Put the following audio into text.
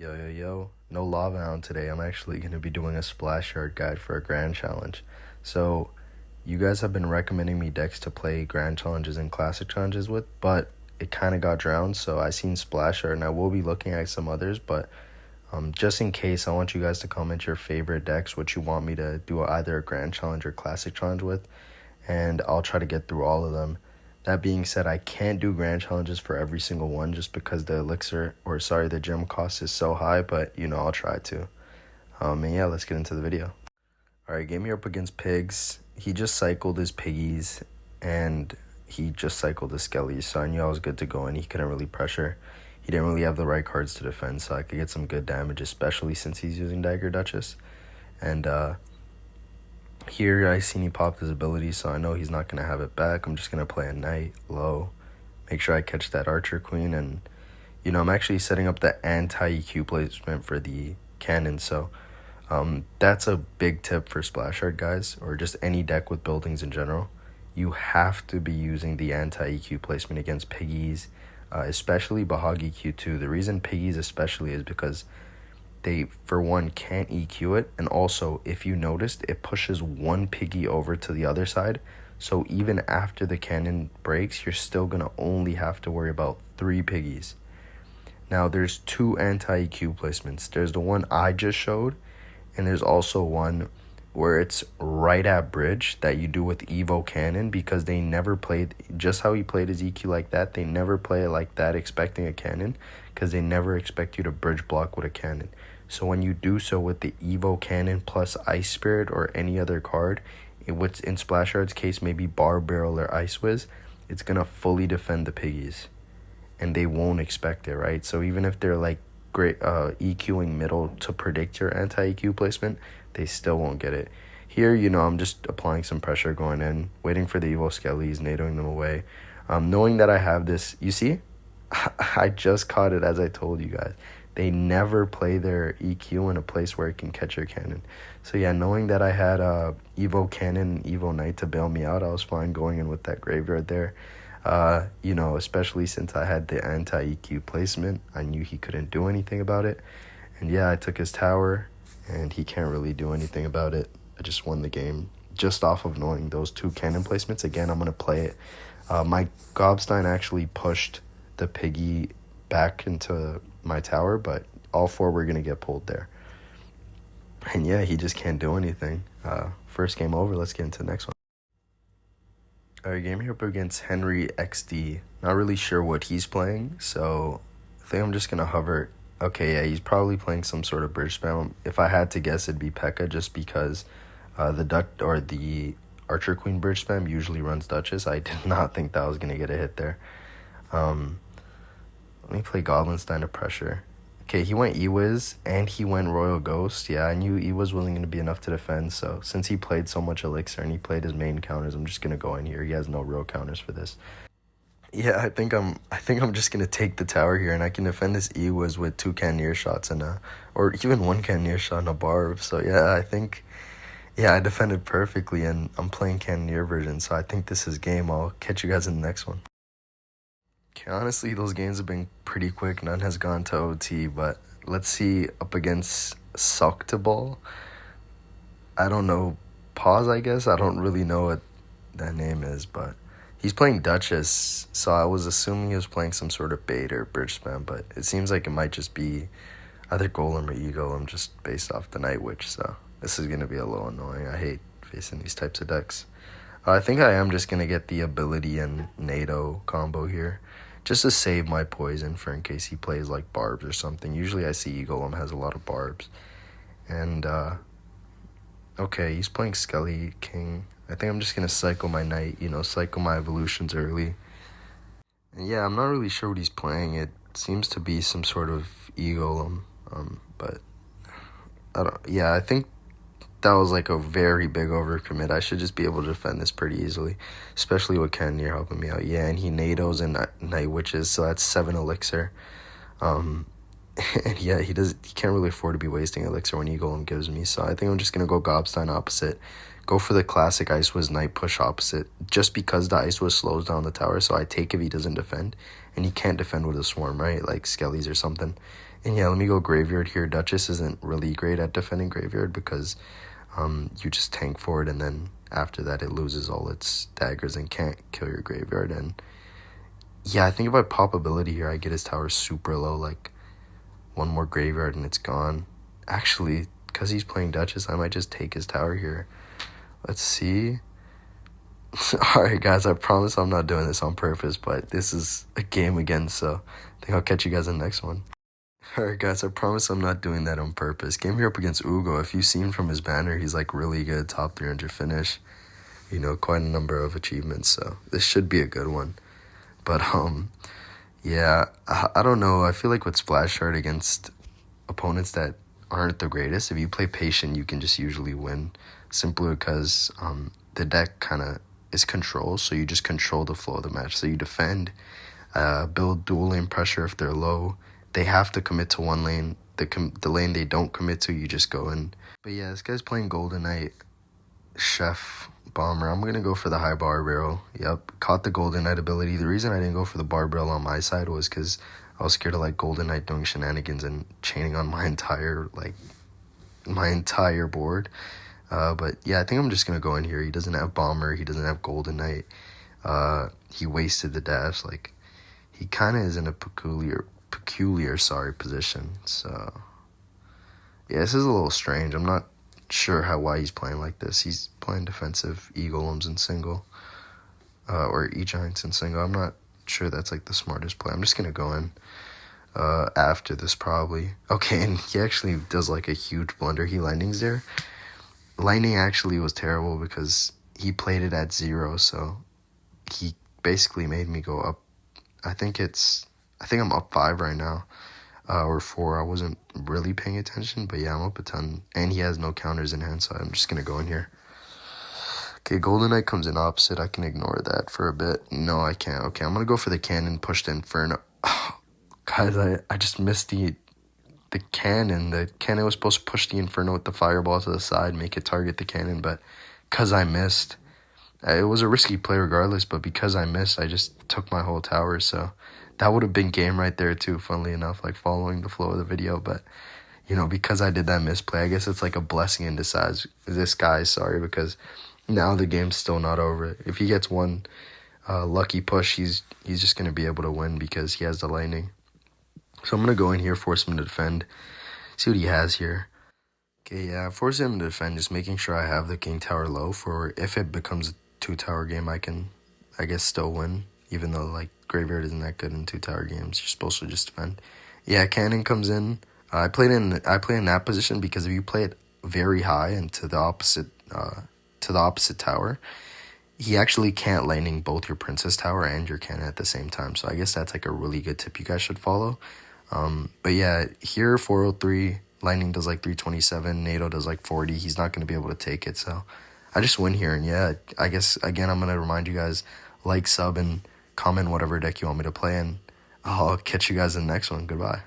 Yo, no lava hound today. I'm actually going to be doing a splash yard guide for a grand challenge. So, you guys have been recommending me decks to play grand challenges and classic challenges with, but it kind of got drowned, so I seen splash yard and I will be looking at some others, but just in case, I want you guys to comment your favorite decks, what you want me to do either a grand challenge or classic challenge with, and I'll try to get through all of them. That being said, I can't do grand challenges for every single one just because the gem cost is so high, but I'll try to. And yeah, let's get into the video. Alright, game here up against Pigs. He just cycled his Piggies and he just cycled his Skellies, so I knew I was good to go and he couldn't really pressure. He didn't really have the right cards to defend, so I could get some good damage, especially since he's using Dagger Duchess. And here I seen he popped his ability, so I know he's not going to have it back. I'm just going to play a Knight low, make sure I catch that Archer Queen, and I'm actually setting up the anti-EQ placement for the cannon, so that's a big tip for Splash Art guys, or just any deck with buildings in general. You have to be using the anti-EQ placement against Piggies, especially Bahag EQ2. The reason Piggies especially is because they, for one, can't EQ it, and also, if you noticed, it pushes one Piggy over to the other side, so even after the cannon breaks, you're still going to only have to worry about 3 Piggies. Now, there's 2 anti-EQ placements. There's the one I just showed, and there's also one where it's right at bridge that you do with Evo Cannon, because they never played, just how he played his EQ like that, they never play it like that expecting a cannon, because they never expect you to bridge block with a cannon. So when you do so with the Evo Cannon plus Ice Spirit or any other card, what's in Splash Art's case, maybe Bar Barrel or Ice Wiz, it's going to fully defend the Piggies. And they won't expect it, right? So even if they're like great EQing middle to predict your anti-EQ placement, they still won't get it. Here, I'm just applying some pressure going in, waiting for the Evo Skellies, NATOing them away. Knowing that I have this, you see? I just caught it as I told you guys. They never play their EQ in a place where it can catch your cannon. So yeah, knowing that I had Evo Cannon and Evo Knight to bail me out, I was fine going in with that graveyard there. Especially since I had the anti-EQ placement, I knew he couldn't do anything about it. And yeah, I took his tower, and he can't really do anything about it. I just won the game just off of knowing those 2 cannon placements. Again, I'm going to play it. My Gobstein actually pushed the Piggy back into my tower, but all 4 were going to get pulled there. And yeah, he just can't do anything. First game over, let's get into the next one. Alright, game here up against Henry XD. Not really sure what he's playing, so I think I'm just going to hover. Okay, yeah, he's probably playing some sort of bridge spam. If I had to guess, it'd be P.E.K.K.A. just because the Archer Queen bridge spam usually runs Duchess. I did not think that was going to get a hit there. Let me play Goblinstein to pressure. Okay, he went E-Wiz and he went Royal Ghost. Yeah, I knew E-Wiz wasn't going to be enough to defend, so since he played so much Elixir and he played his main counters, I'm just going to go in here. He has no real counters for this. Yeah, I think I'm just going to take the tower here, and I can defend this E-Wiz with 2 Cannoneer shots and or even 1 Cannoneer shot and a Barb. So yeah, I defended perfectly, and I'm playing Cannoneer version, so I think this is game. I'll catch you guys in the next one. Okay, honestly, those games have been pretty quick. None has gone to OT, but let's see up against Sucktable. I don't know. Pause, I guess. I don't really know what that name is, but he's playing Duchess, so I was assuming he was playing some sort of bait or bridge spam, but it seems like it might just be either Golem or E-Golem just based off the Night Witch, so this is going to be a little annoying. I hate facing these types of decks. I think I am just going to get the ability and NATO combo here, just to save my poison for in case he plays like Barbs or something. Usually I see E-Golem has a lot of Barbs. And, okay, he's playing Skelly King. I think I'm just going to cycle my Knight, cycle my evolutions early. And yeah, I'm not really sure what he's playing. It seems to be some sort of E-Golem, but I think that was like a very big overcommit. I should just be able to defend this pretty easily, especially with Cannoneer helping me out. Yeah, and he NATOs and Night Witches, so that's 7 Elixir. And yeah, he can't really afford to be wasting Elixir when E-Golem gives me, so I think I'm just going to go Gobstein opposite. Go for the classic Ice Wiz Knight push opposite, just because the Ice Wiz slows down the tower, so I take if he doesn't defend, and he can't defend with a Swarm, right, like Skellies or something. And yeah, let me go graveyard here. Duchess isn't really great at defending graveyard because you just tank for it, and then after that it loses all its daggers and can't kill your graveyard. And yeah, I think if I pop ability here, I get his tower super low, like one more graveyard and it's gone. Actually, because he's playing Duchess, I might just take his tower here. Let's see. Alright guys, I promise I'm not doing this on purpose, but this is a game again, so I think I'll catch you guys in the next one. Alright guys, I promise I'm not doing that on purpose. Game here up against Ugo. If you've seen from his banner, he's like really good, top 300 finish. You know, quite a number of achievements, so this should be a good one. But yeah, I don't know. I feel like with Splash Art against opponents that aren't the greatest, if you play patient, you can just usually win. Simply because the deck kind of is control, so you just control the flow of the match. So you defend, build dual lane pressure if they're low. They have to commit to one lane. The lane they don't commit to, you just go in. But yeah, this guy's playing Golden Knight, Chef, Bomber. I'm going to go for the high bar barrel. Yep, caught the Golden Knight ability. The reason I didn't go for the bar barrel on my side was because I was scared of like Golden Knight doing shenanigans and chaining on my entire board. But yeah, I think I'm just going to go in here. He doesn't have Bomber. He doesn't have Golden Knight. He wasted the dash. Like, he kind of is in a peculiar position. So yeah, this is a little strange. I'm not sure why he's playing like this. He's playing defensive E-Golems in single, or E-Giants in single. I'm not sure that's like the smartest play. I'm just gonna go in after this probably. Okay, and he actually does like a huge blunder. He lightnings there. Lightning actually was terrible because he played it at 0, so he basically made me go up. I think I'm up 5 right now, or 4. I wasn't really paying attention, but yeah, I'm up a ton. And he has no counters in hand, so I'm just going to go in here. Okay, Golden Knight comes in opposite. I can ignore that for a bit. No, I can't. Okay, I'm going to go for the cannon, push the Inferno. Oh, guys, I just missed the cannon. The cannon was supposed to push the Inferno with the Fireball to the side, make it target the cannon, but because I missed, it was a risky play regardless, but because I missed, I just took my whole tower, so that would have been game right there too, funnily enough, like following the flow of the video. But, you know, because I did that misplay, I guess it's like a blessing in disguise, because now the game's still not over. If he gets one lucky push, he's just going to be able to win because he has the lightning. So I'm going to go in here, force him to defend, see what he has here. Okay, yeah, force him to defend, just making sure I have the king tower low for if it becomes a 2-tower game, I can, I guess, still win, even though, like, graveyard isn't that good in 2-tower games. You're supposed to just defend. Yeah, cannon comes in. I play in that position because if you play it very high and to the opposite tower, he actually can't lightning both your princess tower and your cannon at the same time. So I guess that's like a really good tip you guys should follow. But yeah, here 403, lightning does like 327, NATO does like 40. He's not going to be able to take it, so I just win here. And yeah, I guess again I'm going to remind you guys, like, sub, and comment whatever deck you want me to play, and I'll catch you guys in the next one. Goodbye.